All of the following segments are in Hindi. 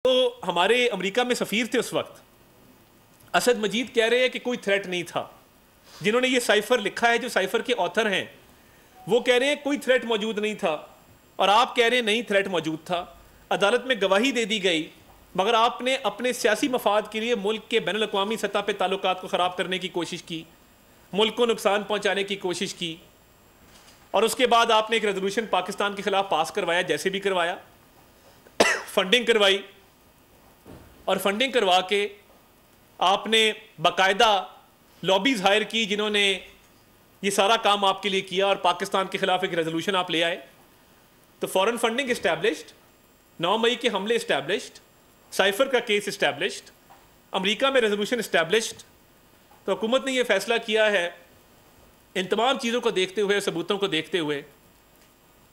तो हमारे अमेरिका में सफ़ीर थे उस वक्त, असद मजीद कह रहे हैं कि कोई थ्रेट नहीं था। जिन्होंने ये साइफर लिखा है, जो साइफर के ऑथर हैं, वो कह रहे हैं कोई थ्रेट मौजूद नहीं था, और आप कह रहे हैं नहीं थ्रेट मौजूद था। अदालत में गवाही दे दी गई, मगर आपने अपने सियासी मफाद के लिए मुल्क के बैनुल अक़वामी सतह पर ताल्लुकात को ख़राब करने की कोशिश की, मुल्क को नुकसान पहुँचाने की कोशिश की, और उसके बाद आपने एक रेजोल्यूशन पाकिस्तान के खिलाफ पास करवाया, जैसे भी करवाया, फंडिंग करवाई, और फंडिंग करवा के आपने बाकायदा लॉबीज़ हायर की जिन्होंने ये सारा काम आपके लिए किया, और पाकिस्तान के खिलाफ एक रेजोल्यूशन आप ले आए। तो फॉरेन फंडिंग इस्टेब्लिश्ड, 9 मई के हमले इस्टेब्लिश्ड, साइफर का केस इस्टेब्लिश्ड, अमेरिका में रेजोल्यूशन इस्टेब्लिश्ड। तो हुकूमत ने यह फैसला किया है, इन तमाम चीज़ों को देखते हुए, सबूतों को देखते हुए,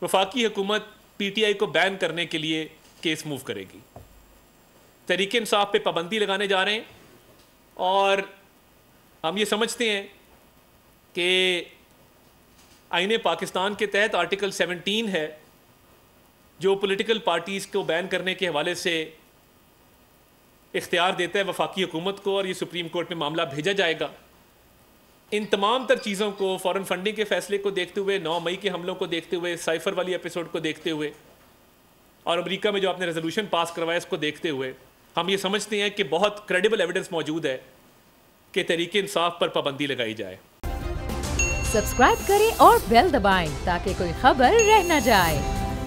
वफाकी हुकूमत PTI को बैन करने के लिए केस मूव करेगी। तहरीक इंसाफ पे पाबंदी लगाने जा रहे हैं, और हम ये समझते हैं कि आईने पाकिस्तान के तहत आर्टिकल 17 है, जो पॉलिटिकल पार्टीज़ को बैन करने के हवाले से इख्तियार देता है वफाकी हुकूमत को, और ये सुप्रीम कोर्ट में मामला भेजा जाएगा। इन तमाम तर चीज़ों को, फ़ॉरेन फंडिंग के फैसले को देखते हुए, 9 मई के हमलों को देखते हुए, साइफर वाली एपिसोड को देखते हुए, और अमेरिका में जो आपने रेजोल्यूशन पास करवाया इसको देखते हुए, हम ये समझते हैं कि बहुत क्रेडिबल एविडेंस मौजूद है कि तहरीक इंसाफ पर पाबंदी लगाई जाए। सब्सक्राइब करें और बेल दबाएं ताकि कोई खबर रह न जाए।